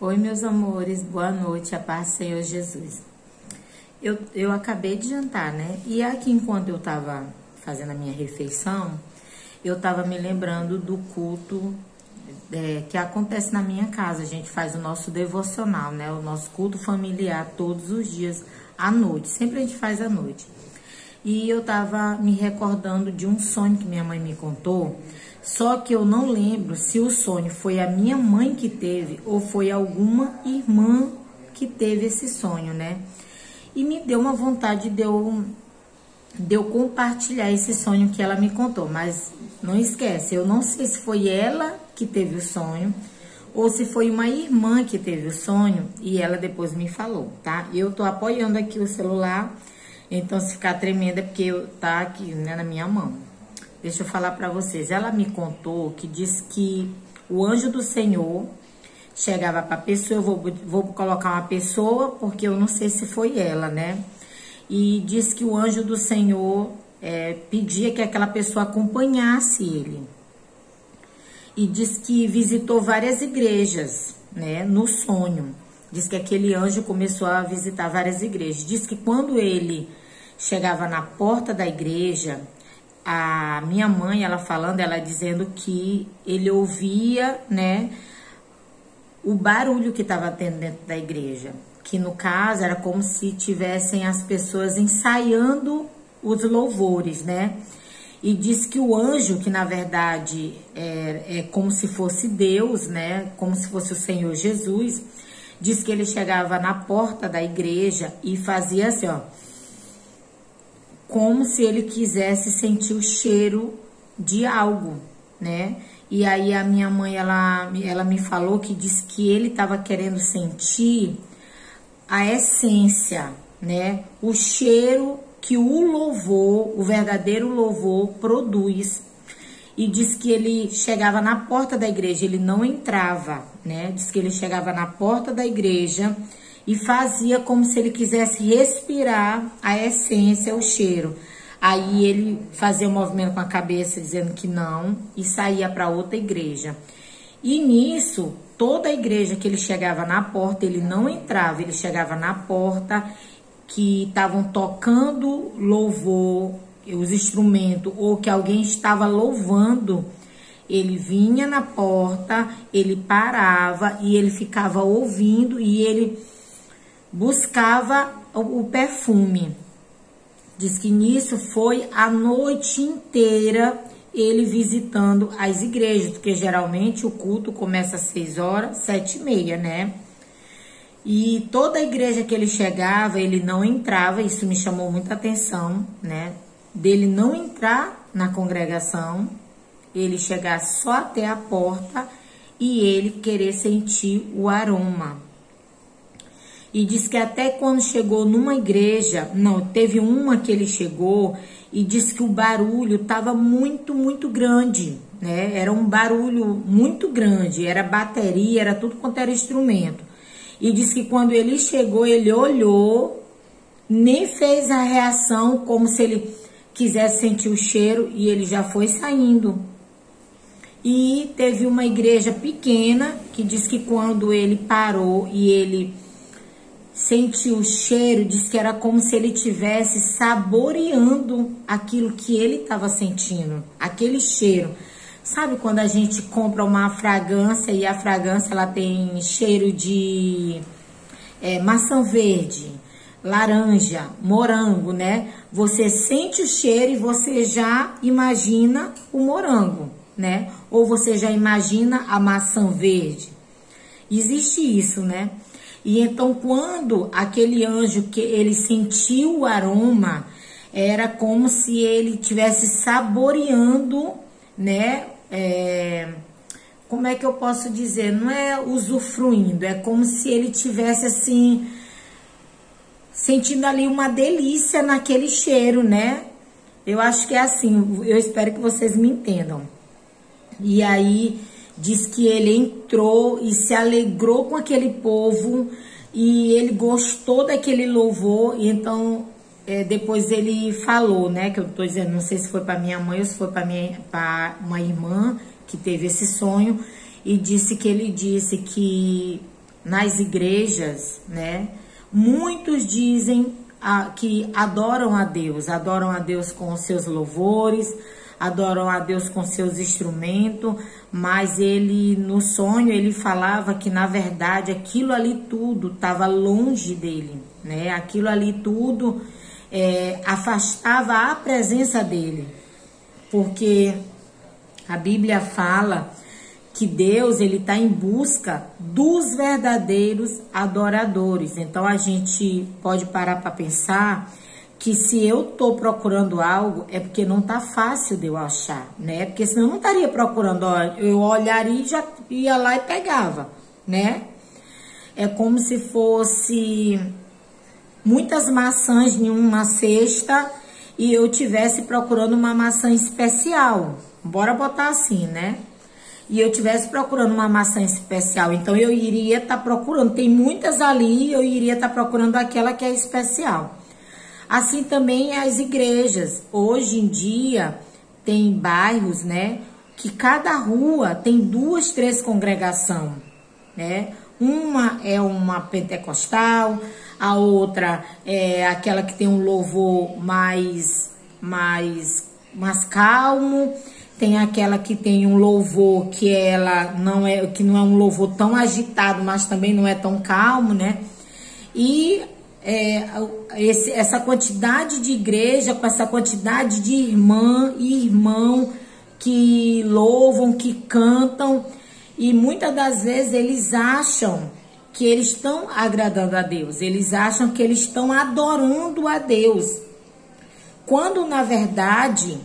Oi, meus amores, boa noite, a paz do Senhor Jesus. Eu acabei de jantar, né? E aqui, enquanto eu tava fazendo a minha refeição, eu tava me lembrando do culto que acontece na minha casa. A gente faz o nosso devocional, né? O nosso culto familiar todos os dias à noite. Sempre a gente faz à noite. E eu tava me recordando de um sonho que minha mãe me contou. Só que eu não lembro se o sonho foi a minha mãe que teve ou foi alguma irmã que teve esse sonho, né? E me deu uma vontade de eu compartilhar esse sonho que ela me contou. Mas não esquece, eu não sei se foi ela que teve o sonho ou se foi uma irmã que teve o sonho e ela depois me falou, tá? Eu tô apoiando aqui o celular, então se ficar tremendo é porque tá aqui, né, na minha mão. Deixa eu falar para vocês. Ela me contou que diz que o anjo do Senhor chegava para a pessoa. Eu vou colocar uma pessoa porque eu não sei se foi ela, né? E diz que o anjo do Senhor pedia que aquela pessoa acompanhasse ele. E diz que visitou várias igrejas, né? No sonho. Diz que aquele anjo começou a visitar várias igrejas. Diz que quando ele chegava na porta da igreja, a minha mãe, ela falando, ela dizendo que ele ouvia, né, o barulho que estava tendo dentro da igreja. Que no caso era como se tivessem as pessoas ensaiando os louvores, né? E diz que o anjo, que na verdade é como se fosse Deus, né? Como se fosse o Senhor Jesus, diz que ele chegava na porta da igreja e fazia assim, ó, como se ele quisesse sentir o cheiro de algo, né? E aí a minha mãe, ela me falou que diz que ele estava querendo sentir a essência, né? O cheiro que o louvor, o verdadeiro louvor produz. E diz que ele chegava na porta da igreja, ele não entrava, né? Diz que ele chegava na porta da igreja e fazia como se ele quisesse respirar a essência, o cheiro. Aí ele fazia um movimento com a cabeça dizendo que não e saía para outra igreja. E nisso, toda a igreja que ele chegava na porta, ele não entrava, ele chegava na porta que estavam tocando louvor, os instrumentos, ou que alguém estava louvando. Ele vinha na porta, ele parava e ele ficava ouvindo e ele buscava o perfume. Diz que nisso foi a noite inteira ele visitando as igrejas, porque geralmente o culto começa às 6 horas, 7h30, né? E toda a igreja que ele chegava, ele não entrava, isso me chamou muita atenção, né? Dele não entrar na congregação, ele chegar só até a porta e ele querer sentir o aroma. E diz que até quando chegou numa igreja, não, teve uma que ele chegou e disse que o barulho estava muito, muito grande, né? Era um barulho muito grande, era bateria, era tudo quanto era instrumento. E diz que quando ele chegou, ele olhou, nem fez a reação como se ele quisesse sentir o cheiro e ele já foi saindo. E teve uma igreja pequena que diz que quando ele parou e ele sentiu o cheiro, diz que era como se ele estivesse saboreando aquilo que ele estava sentindo, aquele cheiro. Sabe quando a gente compra uma fragrância e a fragrância ela tem cheiro de maçã verde, laranja, morango, né? Você sente o cheiro e você já imagina o morango, né? Ou você já imagina a maçã verde. Existe isso, né? E então, quando aquele anjo, que ele sentiu o aroma, era como se ele estivesse saboreando, né? Como é que eu posso dizer? Não é usufruindo, é como se ele tivesse, assim, sentindo ali uma delícia naquele cheiro, né? Eu acho que é assim, eu espero que vocês me entendam. E aí diz que ele entrou e se alegrou com aquele povo e ele gostou daquele louvor. E então depois ele falou, né, que eu tô dizendo, não sei se foi para minha mãe ou se foi para uma irmã que teve esse sonho, e disse que ele disse que nas igrejas, né, muitos dizem que adoram a Deus com os seus louvores, adoram a Deus com seus instrumentos, mas ele, no sonho, ele falava que, na verdade, aquilo ali tudo estava longe dele, né? Aquilo ali tudo afastava a presença dele, porque a Bíblia fala que Deus, ele está em busca dos verdadeiros adoradores. Então, a gente pode parar para pensar que se eu tô procurando algo, é porque não tá fácil de eu achar, né? Porque senão eu não estaria procurando, eu olharia e já ia lá e pegava, né? É como se fosse muitas maçãs em uma cesta e eu tivesse procurando uma maçã especial. Bora botar assim, né? E eu tivesse procurando uma maçã especial, então eu iria estar procurando, tem muitas ali, eu iria estar procurando aquela que é especial. Assim também as igrejas. Hoje em dia tem bairros, né, que cada rua tem 2, 3 congregações, né? Uma é uma pentecostal, a outra é aquela que tem um louvor mais calmo, tem aquela que tem um louvor que não é um louvor tão agitado, mas também não é tão calmo, né? E essa quantidade de igreja, com essa quantidade de irmã e irmão que louvam, que cantam, e muitas das vezes eles acham que eles estão agradando a Deus, eles acham que eles estão adorando a Deus, quando na verdade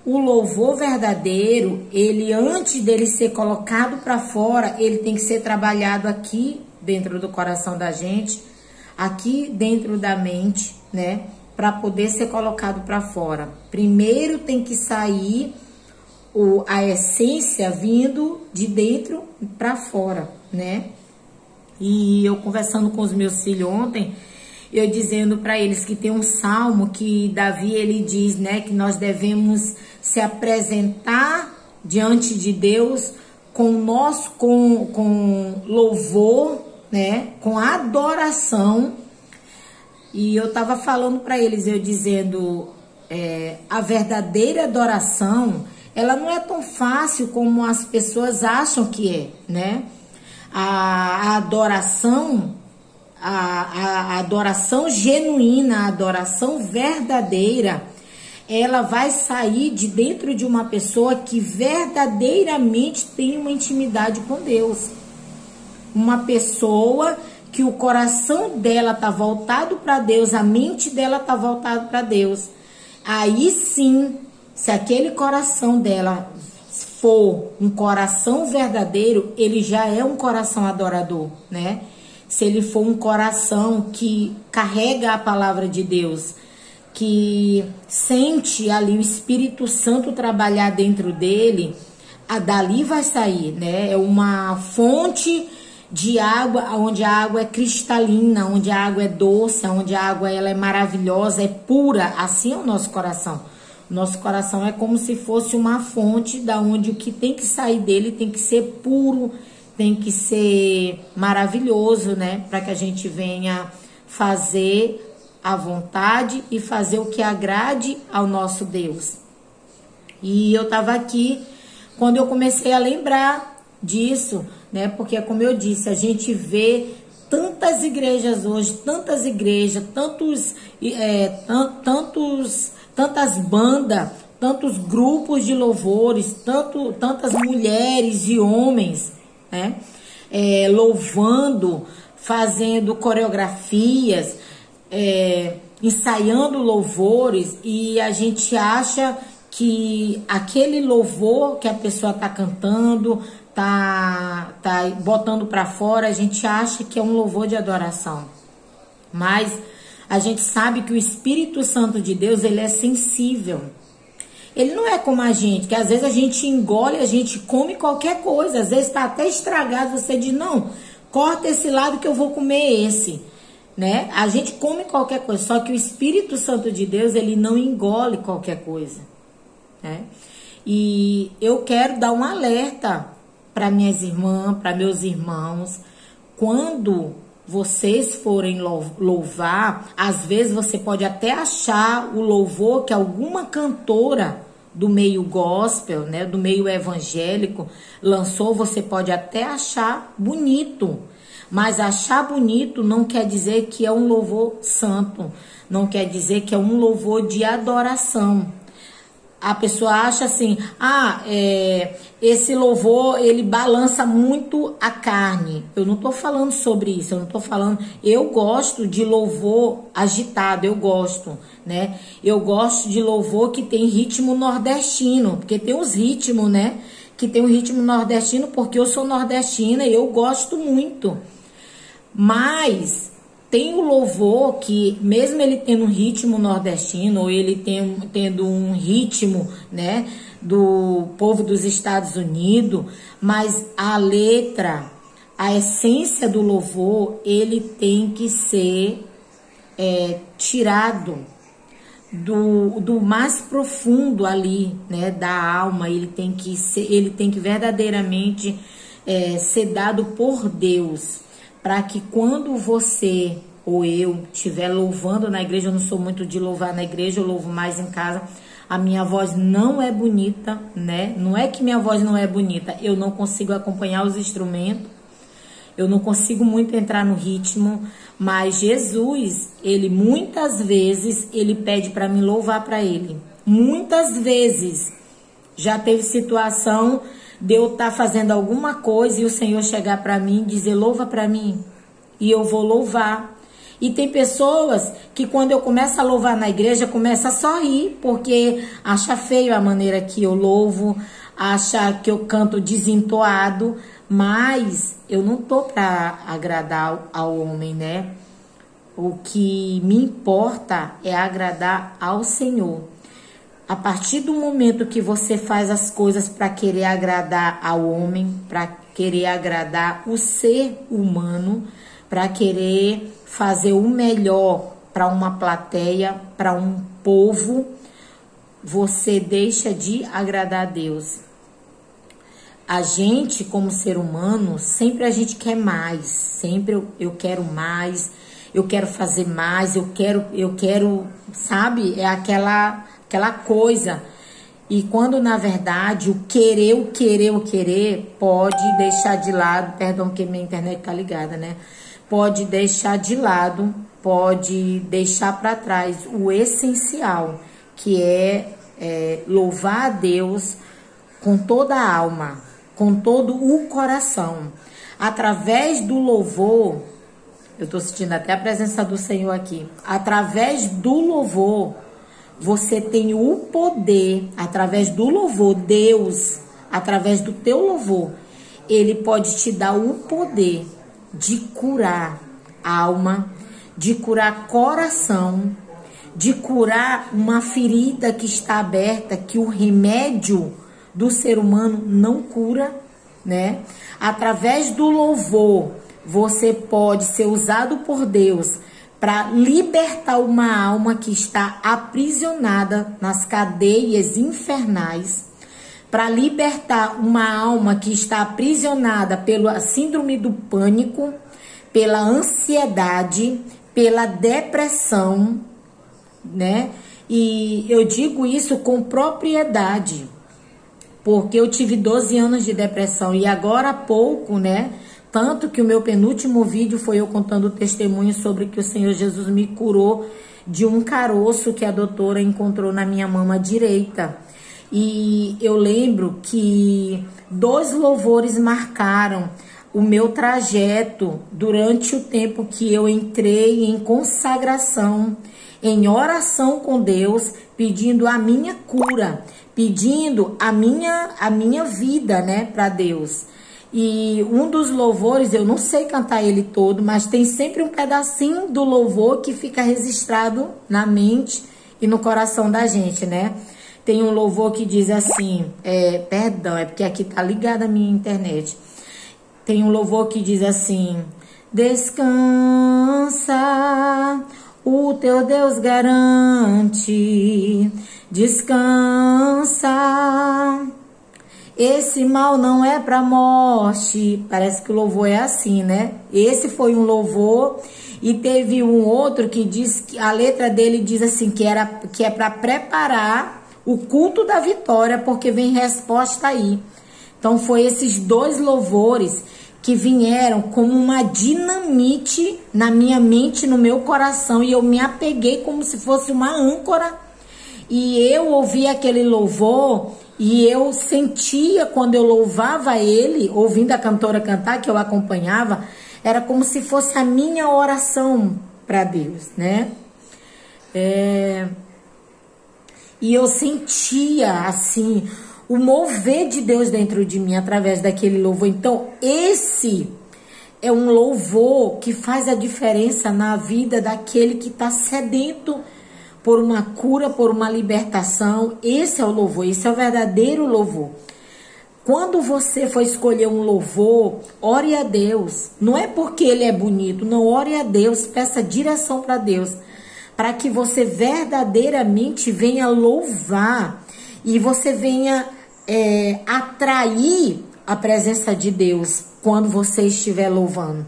o louvor verdadeiro, ele, antes dele ser colocado para fora, ele tem que ser trabalhado aqui dentro do coração da gente, aqui dentro da mente, né, para poder ser colocado para fora. Primeiro tem que sair a essência vindo de dentro para fora, né? E eu conversando com os meus filhos ontem, eu dizendo para eles que tem um salmo que Davi, ele diz, né, que nós devemos se apresentar diante de Deus com louvor, né, com adoração. E eu tava falando para eles, eu dizendo, a verdadeira adoração, ela não é tão fácil como as pessoas acham que é, né? A adoração, a adoração genuína, a adoração verdadeira, ela vai sair de dentro de uma pessoa que verdadeiramente tem uma intimidade com Deus. Uma pessoa que o coração dela tá voltado para Deus, a mente dela tá voltada para Deus. Aí sim, se aquele coração dela for um coração verdadeiro, ele já é um coração adorador, né? Se ele for um coração que carrega a palavra de Deus, que sente ali o Espírito Santo trabalhar dentro dele, dali vai sair, né? É uma fonte de água, onde a água é cristalina, onde a água é doce, onde a água ela é maravilhosa, é pura. Assim é o nosso coração. Nosso coração é como se fosse uma fonte da onde o que tem que sair dele tem que ser puro, tem que ser maravilhoso, né? Para que a gente venha fazer a vontade e fazer o que agrade ao nosso Deus. E eu tava aqui quando eu comecei a lembrar disso, né? Porque, como eu disse, a gente vê tantas igrejas hoje, tantas igrejas, tantas bandas, tantos grupos de louvores, tantas mulheres e homens, né? Louvando, fazendo coreografias, ensaiando louvores, e a gente acha que aquele louvor que a pessoa tá cantando, tá botando para fora, a gente acha que é um louvor de adoração. Mas a gente sabe que o Espírito Santo de Deus, ele é sensível. Ele não é como a gente, que às vezes a gente engole, a gente come qualquer coisa, às vezes tá até estragado, você diz, não, corta esse lado que eu vou comer esse, né? A gente come qualquer coisa, só que o Espírito Santo de Deus, ele não engole qualquer coisa, né? E eu quero dar um alerta para minhas irmãs, para meus irmãos, quando vocês forem louvar, às vezes você pode até achar o louvor que alguma cantora do meio gospel, né, do meio evangélico lançou, você pode até achar bonito, mas achar bonito não quer dizer que é um louvor santo, não quer dizer que é um louvor de adoração. A pessoa acha assim, esse louvor, ele balança muito a carne. Eu não tô falando sobre isso, eu não tô falando... Eu gosto de louvor agitado, eu gosto, né? Eu gosto de louvor que tem ritmo nordestino, porque tem os ritmos, né? Que tem o ritmo nordestino, porque eu sou nordestina e eu gosto muito. Mas... tem o louvor que, mesmo ele tendo um ritmo nordestino, ou ele tendo um ritmo, né, do povo dos Estados Unidos, mas a letra, a essência do louvor, ele tem que ser tirado do mais profundo ali, né, da alma. Ele tem que verdadeiramente ser dado por Deus. Para que quando você ou eu estiver louvando na igreja, eu não sou muito de louvar na igreja, eu louvo mais em casa, a minha voz não é bonita, né? Não é que minha voz não é bonita, eu não consigo acompanhar os instrumentos, eu não consigo muito entrar no ritmo, mas Jesus, ele muitas vezes, ele pede para mim louvar para ele. Muitas vezes já teve situação de eu estar fazendo alguma coisa e o Senhor chegar para mim e dizer, louva para mim, e eu vou louvar. E tem pessoas que quando eu começo a louvar na igreja, começa a sorrir, porque acha feio a maneira que eu louvo, acha que eu canto desentoado, mas eu não tô para agradar ao homem, né? O que me importa é agradar ao Senhor. A partir do momento que você faz as coisas para querer agradar ao homem, para querer agradar o ser humano, para querer fazer o melhor para uma plateia, para um povo, você deixa de agradar a Deus. A gente, como ser humano, sempre a gente quer mais, sempre eu quero mais, eu quero fazer mais, eu quero, sabe, é aquela coisa. E quando na verdade o querer pode deixar de lado, perdão que minha internet tá ligada, né? Pode deixar de lado, pode deixar para trás o essencial, que é louvar a Deus com toda a alma, com todo o coração. Através do louvor, eu tô sentindo até a presença do Senhor aqui. Através do louvor, você tem o poder, através do louvor, Deus, através do teu louvor, Ele pode te dar o poder de curar a alma, de curar coração, de curar uma ferida que está aberta, que o remédio do ser humano não cura, né? Através do louvor, você pode ser usado por Deus para libertar uma alma que está aprisionada nas cadeias infernais, para libertar uma alma que está aprisionada pela síndrome do pânico, pela ansiedade, pela depressão, né? E eu digo isso com propriedade, porque eu tive 12 anos de depressão e agora há pouco, né? Tanto que o meu penúltimo vídeo foi eu contando o testemunho sobre que o Senhor Jesus me curou de um caroço que a doutora encontrou na minha mama direita. E eu lembro que 2 louvores marcaram o meu trajeto durante o tempo que eu entrei em consagração, em oração com Deus, pedindo a minha cura, pedindo a minha vida, né, para Deus. E um dos louvores, eu não sei cantar ele todo, mas tem sempre um pedacinho do louvor que fica registrado na mente e no coração da gente, né? Tem um louvor que diz assim, perdão, é porque aqui tá ligada a minha internet. Tem um louvor que diz assim: descansa, o teu Deus garante, descansa. Esse mal não é para morte. Parece que o louvor é assim, né? Esse foi um louvor. E teve um outro que diz que a letra dele diz assim que é para preparar o culto da vitória, porque vem resposta aí. Então foi esses dois louvores que vieram como uma dinamite na minha mente, no meu coração, e eu me apeguei como se fosse uma âncora. E eu ouvi aquele louvor e eu sentia, quando eu louvava ele, ouvindo a cantora cantar, que eu acompanhava, era como se fosse a minha oração para Deus, né? E eu sentia, assim, o mover de Deus dentro de mim através daquele louvor. Então, esse é um louvor que faz a diferença na vida daquele que está sedento por uma cura, por uma libertação. Esse é o louvor, esse é o verdadeiro louvor. Quando você for escolher um louvor, ore a Deus. Não é porque ele é bonito, não, ore a Deus, peça direção para Deus, para que você verdadeiramente venha louvar e você venha atrair a presença de Deus quando você estiver louvando.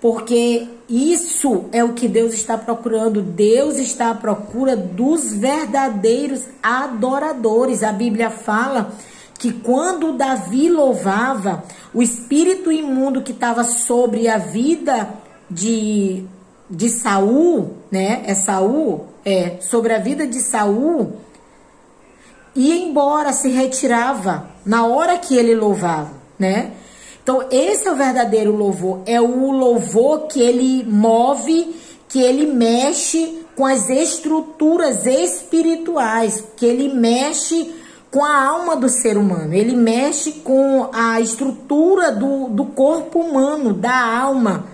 Porque isso é o que Deus está procurando. Deus está à procura dos verdadeiros adoradores. A Bíblia fala que quando Davi louvava, o espírito imundo que estava sobre a vida de Saul, né? Sobre a vida de Saul, ia embora, se retirava na hora que ele louvava, né? Então, esse é o verdadeiro louvor. É o louvor que ele move, que ele mexe com as estruturas espirituais, que ele mexe com a alma do ser humano. Ele mexe com a estrutura do corpo humano, da alma.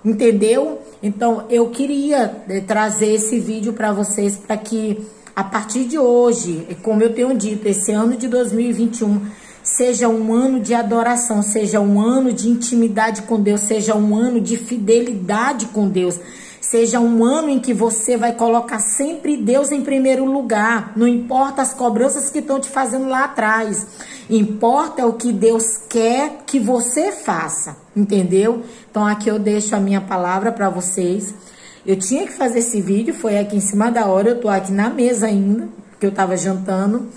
Entendeu? Então, eu queria trazer esse vídeo para vocês, para que a partir de hoje, como eu tenho dito, esse ano de 2021... seja um ano de adoração, seja um ano de intimidade com Deus, seja um ano de fidelidade com Deus, seja um ano em que você vai colocar sempre Deus em primeiro lugar. Não importa as cobranças que estão te fazendo lá atrás, importa o que Deus quer que você faça, entendeu? Então aqui eu deixo a minha palavra para vocês. Eu tinha que fazer esse vídeo, foi aqui em cima da hora, eu tô aqui na mesa ainda, porque eu tava jantando.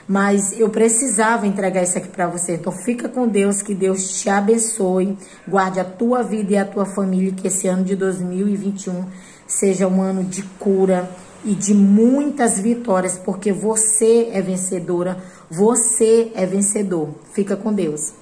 Mas eu precisava entregar isso aqui para você. Então fica com Deus, que Deus te abençoe, guarde a tua vida e a tua família, que esse ano de 2021 seja um ano de cura e de muitas vitórias, porque você é vencedora, você é vencedor. Fica com Deus.